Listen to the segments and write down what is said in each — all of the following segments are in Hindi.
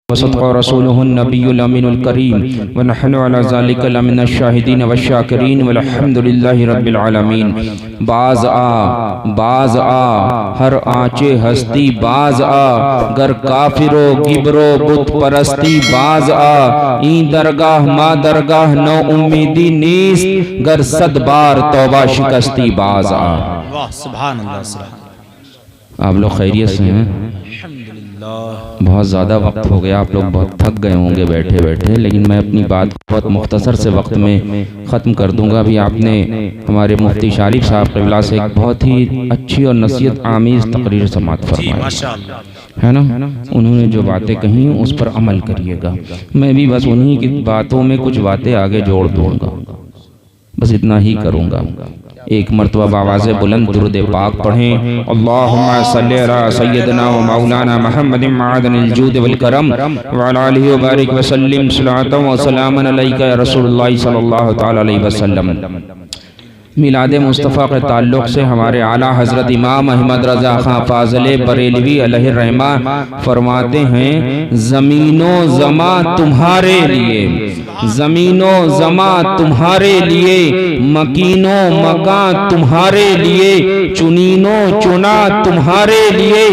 वसदक़ रसूलुहुन नबियुल अमीनुल करीम व नहनु अला ज़ालिका लमिनश शाहिदीन व शाकिरीन वल्हम्दुलिल्लाहि रब्बिल आलमीन। बाज़ आ हर आँचे हस्ती बाज़ आ, गर काफिरो गिबरो बुत परस्ती बाज़ आ, ई दरगाह मा दरगाह नो उम्मीदी नीस, गर सद बार तौबा शिकस्ती बाज़ आ। वाह सुभान अल्लाह सुभान। आप लोग खैरियत से हैं? बहुत ज़्यादा वक्त हो गया, आप लोग बहुत थक गए होंगे बैठे बैठे, लेकिन मैं अपनी बात को बहुत मुख्तसर से वक्त में ख़त्म कर दूंगा। अभी आपने हमारे मुफ्ती शारिफ साहब क़िबला से एक बहुत ही अच्छी और नसीहत आमीज़ तकरीर समाअत फरमाई है ना। उन्होंने जो बातें कही उस पर अमल करिएगा। मैं भी बस उन्हीं की बातों में कुछ बातें आगे जोड़ दूँगा, बस इतना ही करूँगा। एक मरतबा आवाज़ बुलंद दुरूद पाक पढ़ें। अल्लाहुम्मा सल्लि अला सय्यदना व मौलाना मुहम्मदिन मअदनिल जूद वल करम व अला आलिहि व बारिक व सल्लिम सलातन व सलामन अलैका या रसूलुल्लाह सल्लल्लाहु तआला अलैहि वसल्लम। मिलाद मुस्तफ़ा के ताल्लुक़ से हमारे आला हज़रत इमाम अहमद रज़ा खां फ़ाज़िल बरेलवी अलैहि रहमा फरमाते हैं, ज़मीनो ज़मा तुम्हारे लिए, ज़मीनो ज़मा तुम्हारे लिए, मकीनो मकां तुम्हारे लिए, चुनीनो चुना तुम्हारे लिए,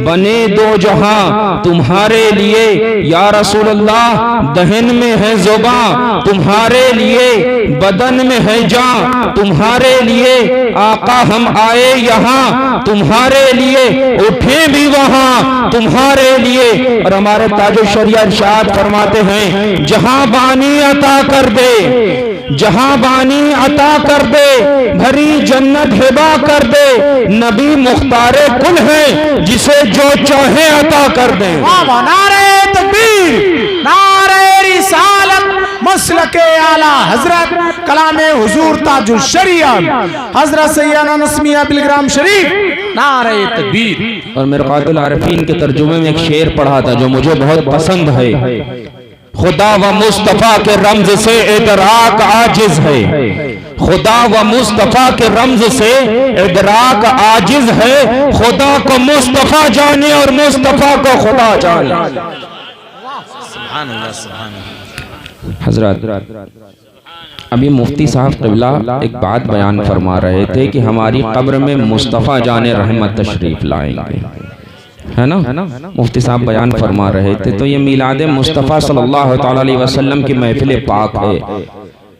बने दो जहां तुम्हारे लिए। या रसूलल्लाह दहन में है ज़ुबां तुम्हारे लिए, बदन में है जान तुम्हारे लिए। आका हम आए यहाँ तुम्हारे लिए, उठे भी वहाँ तुम्हारे लिए। और हमारे ताजुल शरिया इरशाद फरमाते हैं, जहां बानी अता कर दे, जहां बानी अता कर दे, भरी जन्नत हिबा कर दे, नबी मुख्तारे कुल है जिसे जो चाहे अता कर दे। नारे तकबीर, नारे रिसालत, मसलके आला हजरत कलामे हुजूर ताजुल शरिया हजरत सैयदना नस्मिया बिलग्राम शरीफ, नारे तकबीर। और मिरकातुल आरिफीन के तर्जुमे में एक शेर पढ़ा था जो मुझे बहुत पसंद है, खुदा व मुस्तफ़ा के रम्ज से इदराक आजिज है, खुदा व मुस्तफ़ा के रम्ज से इदराक आजिज है, खुदा को मुस्तफ़ा जाने और मुस्तफ़ा को खुदा जाने। सुभान अल्लाह सुभान अल्लाह। हजरत अभी मुफ्ती साहब क़िबला एक बात बयान फरमा रहे थे कि हमारी कब्र में मुस्तफ़ा जाने रहमत तशरीफ़ लाएंगे, है ना। मुफ्ती साहब बयान फरमा रहे थे। तो ये मिलाद मुस्तफ़ा सल्लल्लाहु तआला अलैहि वसल्लम की महफिल पाक है।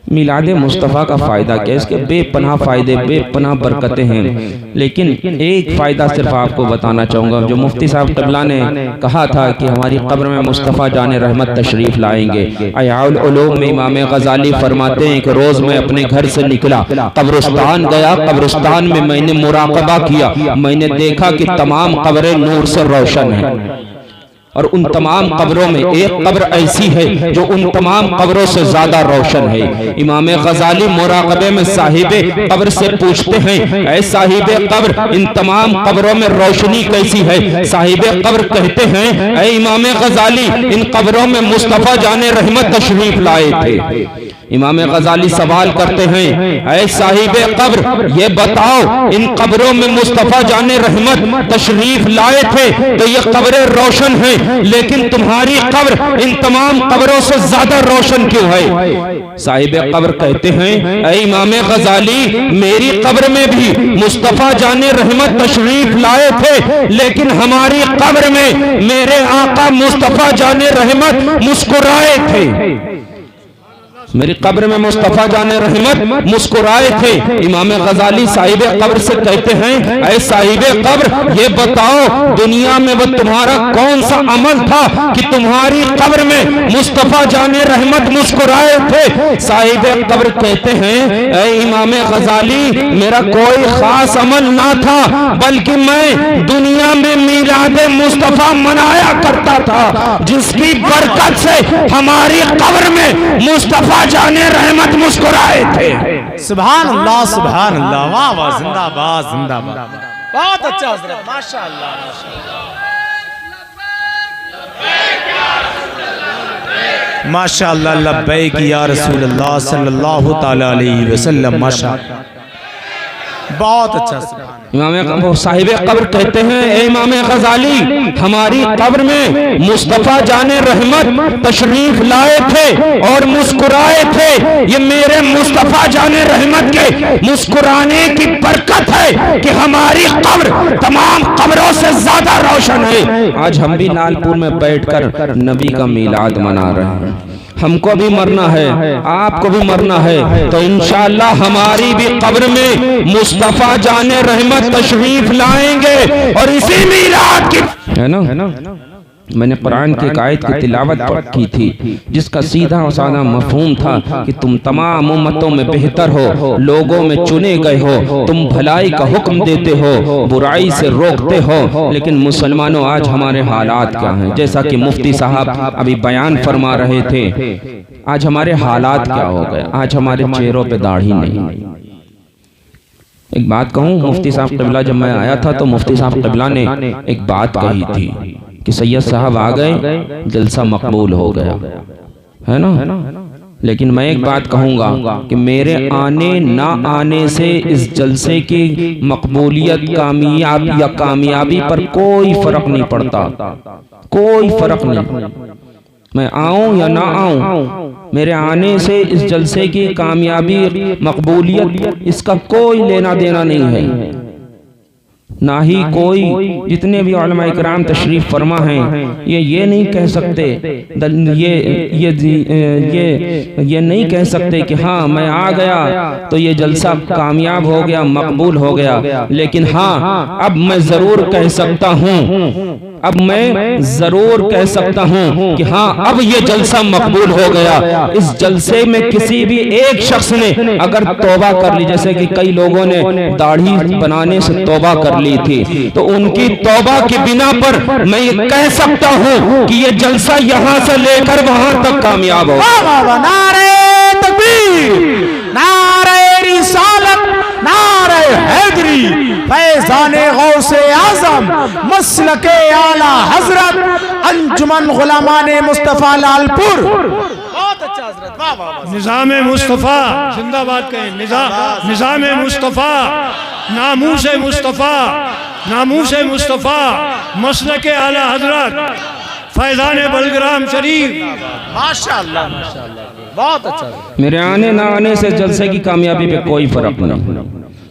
मिलाद मुस्तफ़ा का फ़ायदा क्या है? इसके बेपनाह फ़ायदे, बेपनाह बरकतें हैं, लेकिन एक फ़ायदा सिर्फ आपको बताना चाहूँगा। जो मुफ्ती साहब क़िबला ने कहा था कि हमारी कब्र में मुस्तफ़ा जाने रहमत तशरीफ़ लाएंगे, अयाउल उलूम में इमाम ग़ज़ाली फरमाते हैं कि रोज़ मैं अपने घर से निकला, कब्रिस्तान गया, कब्रिस्तान में मैंने मुराक़बा किया, मैंने देखा कि तमाम कब्रें नूर से रोशन हैं, और उन तमाम कब्रों में एक कब्र ऐसी है जो उन तमाम कब्रों से ज्यादा रोशन है। इमाम ग़ज़ाली मुराक़बे में साहिबे कब्र से पूछते हैं, ऐ साहिबे कब्र इन तमाम कब्रों में रोशनी कैसी है? साहिबे कब्र कहते हैं, ऐ इमाम ग़ज़ाली इन कब्रों में मुस्तफ़ा जाने रहमत तशरीफ़ लाए थे। इमाम ग़ज़ाली सवाल करते हैं, ऐ साहिबे कब्र ये बताओ इन कब्रों में मुस्तफ़ा जाने रहमत तशरीफ़ लाए थे तो ये कब्रें रोशन हैं, लेकिन तुम्हारी कब्र इन तमाम कब्रों से ज्यादा रोशन क्यों है? साहिबे कब्र कहते हैं, ऐ इमाम ग़ज़ाली मेरी कब्र में भी मुस्तफ़ा जाने रहमत तशरीफ़ लाए थे, लेकिन हमारी कब्र में मेरे आका मुस्तफ़ा जाने रहमत मुस्कुराए थे। मेरी कब्र में मुस्तफ़ा जाने रहमत मुस्कुराए थे। इमाम ग़ज़ाली साहिब कब्र से कहते हैं, ऐ साहिब कब्र ये बताओ दुनिया में वो तुम्हारा कौन सा अमल था कि तुम्हारी कब्र में मुस्तफ़ा जाने रहमत मुस्कुराए थे? साहिब कब्र कहते हैं, ऐ इमाम ग़ज़ाली मेरा कोई खास अमल ना था, बल्कि मैं दुनिया में मिलाद मुस्तफ़ा मनाया करता था, जिसकी बरकत से हमारी कब्र में मुस्तफ़ा जाने रहमत मुस्कुराए थे। सुभान अल्लाह सुभान अल्लाह, वाह वाह, जिंदाबाद जिंदाबाद। बहुत अच्छा हज़रत, माशाअल्लाह माशाअल्लाह। लब्बैक या रसूल अल्लाह सल्लल्लाहु तआला अलैहि वसल्लम। माशाअल्लाह बहुत अच्छा। इमाम वो साहिब कब्र कहते हैं, ए इमाम गजाली, हमारी कब्र में मुस्तफ़ा जाने रहमत तशरीफ लाए थे और मुस्कुराए थे। ये मेरे मुस्तफ़ा जाने रहमत के मुस्कुराने की बरकत है कि हमारी कब्र तमाम कब्रों से ज्यादा रोशन है। आज हम भी लालपुर में बैठकर नबी का मीलाद मना रहे हैं। हमको भी मरना है, आपको भी मरना है, तो इंशाअल्लाह हमारी भी कब्र में मुस्तफ़ा जाने रहमत तशरीफ लाएंगे और इसी मीलाद की है ना। मैंने कुरान की एक आयत की तिलावत की थी जिसका सीधा और साधा मफहूम था कि तुम तमाम उम्मतों में बेहतर हो, लोगों में चुने गए हो, तुम भलाई का हुक्म देते हो, बुराई से रोकते हो। लेकिन मुसलमानों आज हमारे हालात क्या हैं, जैसा कि मुफ्ती साहब अभी बयान फरमा रहे थे, आज हमारे हालात क्या हो गए। आज हमारे चेहरों पे दाढ़ी नहीं। एक बात कहूँ, मुफ्ती साहब क़िबला जब मैं आया था तो मुफ्ती साहब क़िबला ने एक बात कही थी कि सैयद साहब आ गए, जलसा मकबूल हो गया, है ना। लेकिन मैं एक बात कहूँगा कि मेरे आने ना आने से इस जलसे की मकबूलियत कामयाब या कामयाबी पर कोई फर्क नहीं पड़ता, कोई फर्क नहीं। मैं आऊं या ना आऊं, मेरे आने से इस जलसे की कामयाबी मकबूलियत इसका कोई लेना देना नहीं है। ना ही कोई, जितने भी उलमा इकराम तशरीफ फरमा हैं, ये नहीं कह सकते, ये नहीं कह सकते कि हाँ मैं आ गया तो ये जलसा कामयाब हो गया, मकबूल हो गया। लेकिन हाँ, अब मैं जरूर कह सकता हूँ, अब मैं जरूर कह सकता हूँ कि हाँ अब ये जलसा मकबूल हो गया। इस जलसे में किसी भी एक शख्स ने अगर तौबा कर ली, जैसे कि कई लोगों ने दाढ़ी बनाने से तौबा कर ली थी, तो उनकी तौबा की बिना पर मैं ये कह सकता हूँ कि ये जलसा यहाँ से लेकर वहां तक कामयाब हो। नारे तकबीर, नारे रिसालत, नारे हैदरी, फैज़ाने गौसे आज़म, मसलके आला हजरत, अंजुमन गुलामाने मुस्तफ़ा लालपुर। बहुत अच्छा हजरत, वाह वाह। निज़ामे मुस्तफ़ा जिंदाबाद कहें, निज़ामे मुस्तफ़ा, नामूसे मुस्तफ़ा, नामूसे मुस्तफ़ा, मसलके आला हजरत, फैज़ाने बलग्राम शरीफ। माशाअल्लाह माशाअल्लाह, बहुत अच्छा। मेरे आने ना आने से जलसे की कामयाबी पे कोई फर्क नहीं।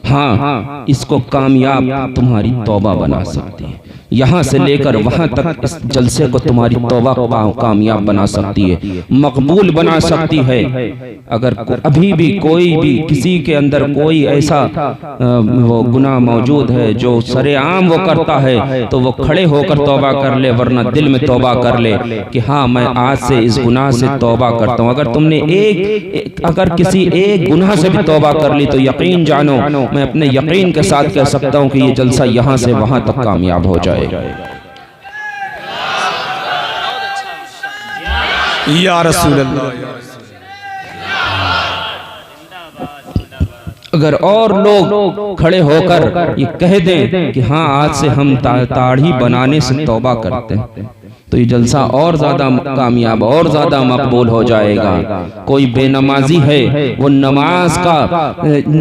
हाँ, इसको कामयाब तुम्हारी तौबा बना सकती है। यहाँ से लेकर वहाँ तक इस जलसे को तुम्हारी तौबा कामयाब बना सकती है, मकबूल बना सकती है। अगर अभी भी कोई भी किसी के अंदर कोई ऐसा वो गुनाह मौजूद है जो सरेआम वो करता है, तो वो खड़े होकर तौबा कर ले, वरना दिल में तौबा कर ले कि हाँ मैं आज से इस गुनाह से तौबा करता हूँ। अगर तुमने अगर किसी एक गुनाह से भी तौबा कर ली तो यकीन जानो, मैं अपने यकीन के साथ कह सकता हूँ कि ये जलसा यहाँ से वहाँ तक कामयाब हो जाए। या रसूल अल्लाह। अगर और लोग खड़े होकर ये कह दें कि हाँ आज से हम दाढ़ी बनाने से तौबा करते हैं, तो ये जलसा और ज्यादा कामयाब, और ज्यादा मकबूल हो जाएगा। कोई बेनमाजी है, वो नमाज का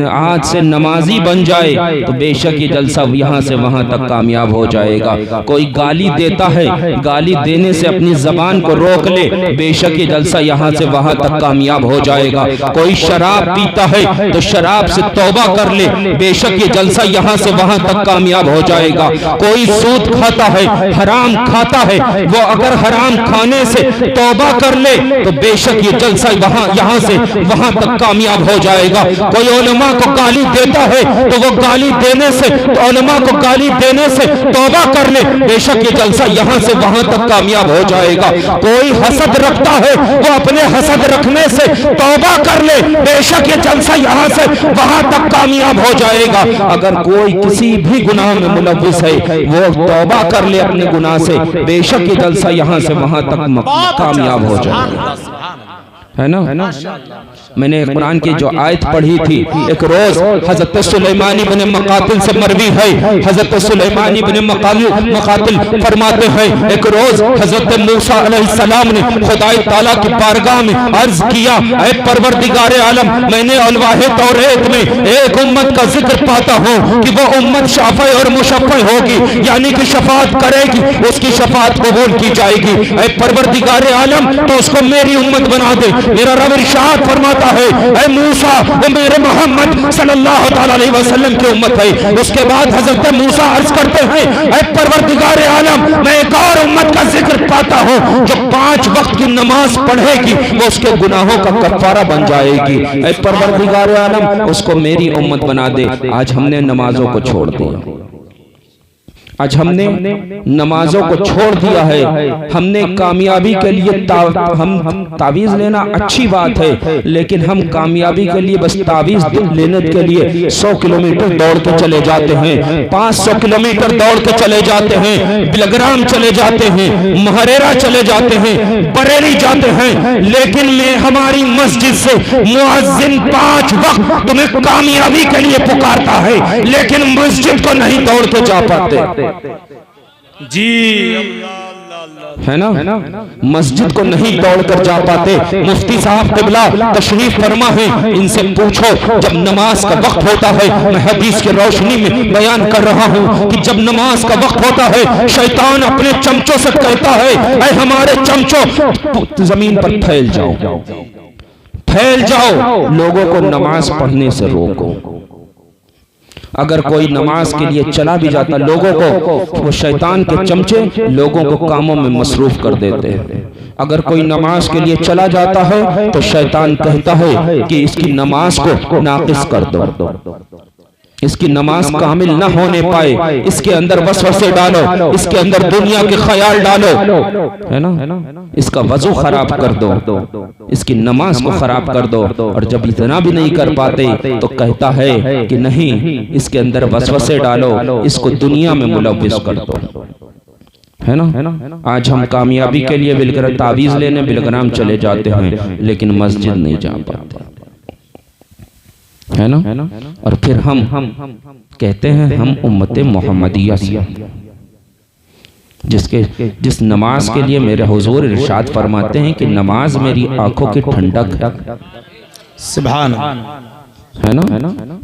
आज से नमाजी बन जाए तो बेशक ये जलसा यहाँ से वहाँ तक कामयाब हो जाएगा। कोई गाली देता है, गाली देने से अपनी जबान को रोक ले, बेशक ये जलसा यहाँ से वहाँ तक कामयाब हो जाएगा। कोई शराब पीता है तो शराब से तौबा कर ले, बेशक ये जलसा यहाँ से वहाँ तक कामयाब हो जाएगा। कोई सूद खाता है, हराम खाता है, वो अगर हराम खाने से तौबा कर ले तो बेशक ये जलसा यहाँ से वहां तक कामयाब हो जाएगा। कोई उलमा को गाली देता है तो वो गाली देने से, तो उलमा को गाली देने से तौबा कर ले, बेशक ये जलसा यहाँ से वहां तक कामयाब हो जाएगा। कोई हसद रखता है, वो अपने हसद रखने से तौबा कर ले, बेशक ये जलसा यहाँ से वहां तक कामयाब हो जाएगा। अगर कोई किसी भी गुनाह में मुलव्विस है, वो तौबा कर ले अपने गुनाह से, बेशक ये जलसा यहाँ से वहां तक कामयाब हो जाए। है ना? मैंने कुरान की जो आयत पढ़ी थी, एक रोज हजरत सुलेमान इब्न मुकातिल से मरवी है, हजरत सुलेमान इब्न मुकातिल फरमाते हैं एक रोज हजरत मूसा अलैहिस्सलाम ने खुदाई ताला की बारगाह में अर्ज किया, ऐ परवरदिगार आलम, मैंने अलवाहे तौरेत में एक उम्मत का जिक्र पाता हूँ कि वो उम्मत शाफ़े और मुशफ़्फ़े होगी, यानी कि शफाअत करेगी, उसकी शफाअत कबूल की जाएगी। ऐ परवरदिगार आलम, तो उसको मेरी उम्मत बना दे। मेरा रब इरशाद फरमाता है, ऐ मूसा, वो मेरे मोहम्मद सल्लल्लाहु अलैहि वसल्लम की उम्मत है। उसके बाद हजरत मूसा अर्ज करते हैं, ऐ परवरदिगार आलम, मैं एक और उम्मत का जिक्र पाता हूँ जो 5 वक्त की नमाज पढ़ेगी, वो उसके गुनाहों का कफारा बन जाएगी। ऐ परवरदिगार आलम, उसको मेरी उम्मत बना दे। आज हमने नमाजों को छोड़ दिया, आज हमने नमाजों को छोड़ दिया है। हमने कामयाबी के लिए हम तावीज़ लेना अच्छी बात है, लेकिन हम कामयाबी के लिए बस तावीज़ लेने के लिए 100 किलोमीटर दौड़ के चले जाते हैं, 500 किलोमीटर दौड़ के चले जाते हैं, बिलग्राम चले जाते हैं, महरेरा चले जाते हैं, बरेली जाते हैं, लेकिन मैं हमारी मस्जिद से मुअज्जिन 5 वक्त तुम्हें कामयाबी के लिए पुकारता है, लेकिन मस्जिद को नहीं दौड़ के जा पाते जी, है ना? मस्जिद को नहीं दौड़कर जा पाते। मुफ्ती साहब क़िबला तशरीफ फरमा है, इनसे पूछो जब नमाज का वक्त होता है, मैं हदीस की रोशनी में बयान कर रहा हूँ कि जब नमाज का वक्त होता है, शैतान अपने चमचों से कहता है, ऐ हमारे चमचों जमीन पर फैल जाओ, फैल जाओ, लोगों को नमाज पढ़ने से रोको। अगर कोई नमाज के लिए चला भी जाता, लोगों को वो शैतान के चमचे लोगों को कामों में मसरूफ कर देते हैं। अगर कोई नमाज के लिए चला जाता है तो शैतान कहता है कि इसकी नमाज को नाकिस कर दो, इसकी नमाज कामिल न होने पाए, इसके अंदर वसवसे डालो, इसके अंदर दुनिया के ख्याल डालो, है ना? इसका वजू खराब कर दो, इसकी नमाज को खराब कर दो। और जब इतना भी नहीं कर पाते तो कहता है कि नहीं, इसके अंदर वसवसे डालो, इसको दुनिया में मुलव्विस कर दो, है ना? आज हम कामयाबी के लिए बिलग्राम तावीज़ लेने बिलग्राम चले जाते हैं, लेकिन मस्जिद नहीं जा पाते, है ना? और फिर हम कहते हैं हम उम्मत मोहम्मदिया से, जिस नमाज के लिए मेरे हुजूर इरशाद फरमाते हैं कि नमाज मेरी आंखों की ठंडक है, सुभान, है ना?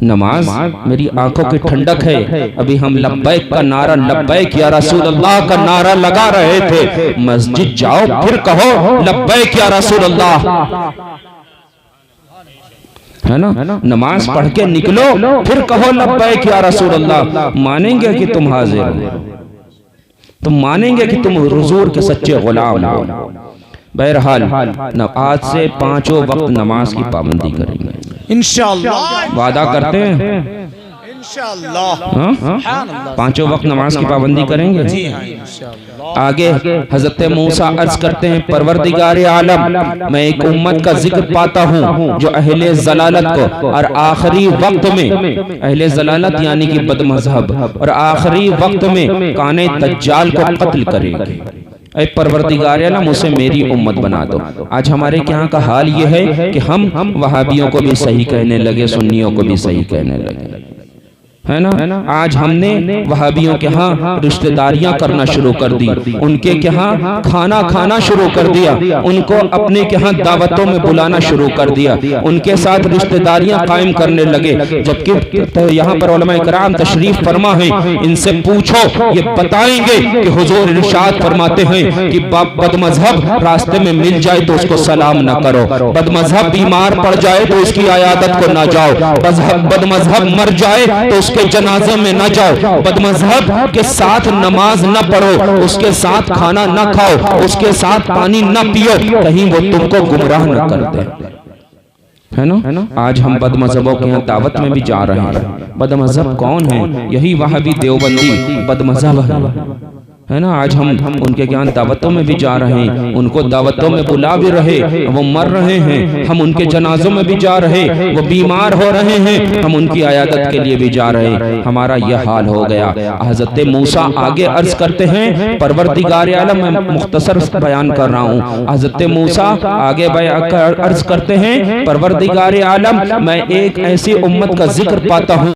नमाज मेरी आंखों की ठंडक है। अभी हम लब्बैक का नारा, लब्बैक या रसूल अल्लाह का नारा लगा रहे थे। मस्जिद जाओ फिर कहो लब्बैक या रसूल अल्लाह, है ना? नमाज पढ़ के निकलो फिर कहो लब्बैक या रसूल अल्लाह। मानेंगे कि तुम हाजिर हो, तुम मानेंगे कि तुम हुजूर के सच्चे गुलाम हो। बहरहाल आज से 5 वक्त नमाज की पाबंदी करेंगे इंशाअल्लाह, वादा करते हैं इंशाअल्लाह, 5 वक्त नमाज की पाबंदी करेंगे। जी हाँ, इंशाअल्लाह। आगे हजरत मूसा अर्ज करते हैं, परवरदिगार आलम, मैं एक उम्मत का जिक्र पाता हूँ जो अहले जलालत को और आखिरी वक्त में, अहले जलालत यानी कि बदमज़हब, और आखिरी वक्त में काने दज्जाल को कत्ल करेगी। ऐ परवरदिगार आलम, उसे मेरी उम्मत बना दो। आज हमारे यहाँ का हाल ये है कि हम वहाबियों को भी सही कहने लगे, सुन्नियों को भी सही कहने लगे, है ना? आज हमने वहाबियों के यहाँ रिश्तेदारियां करना शुरू कर दी, उनके यहाँ खाना खाना शुरू कर दिया, उनको अपने के यहाँ दावतों में बुलाना शुरू कर दिया, उनके साथ रिश्तेदारियां कायम करने लगे। जबकि तो यहाँ पर उलमा इकराम तशरीफ फरमा है, इनसे पूछो, ये बताएंगे कि हुजूर इरशाद फरमाते हैं कि बदमज़हब रास्ते में मिल जाए तो उसको सलाम न करो, बदमज़हब बीमार पड़ जाए तो उसकी अयादत को न जाओ, बदमज़हब मर जाए तो उसके जनाजे में न जाओ, बदमज़हब के साथ नमाज न पढ़ो, उसके साथ खाना न खाओ, उसके साथ पानी न पियो, कहीं वो तुमको गुमराह न कर दे, है ना? आज हम बदमज़हबों के यहाँ दावत में भी जा रहे हैं। बदमज़हब कौन है? यही वहाबी देवबंदी बदमज़हब है, है ना। आज हम उनके ज्ञान दावतों में भी जा रहे हैं, उनको दावतों में बुला भी रहे, वो मर रहे हैं, हम उनके जनाजों में भी जा रहे, वो बीमार हो रहे हैं, हम उनकी अयादत के लिए भी जा रहे। हमारा यह हाल हो गया। हजरत मूसा आगे अर्ज करते हैं, परवरदिगार आलम, मैं मुख्तसर बयान कर रहा हूँ। हजरत मूसा आगे अर्ज करते हैं, परवरदिगार आलम, मैं एक ऐसी उम्मत का जिक्र पाता हूँ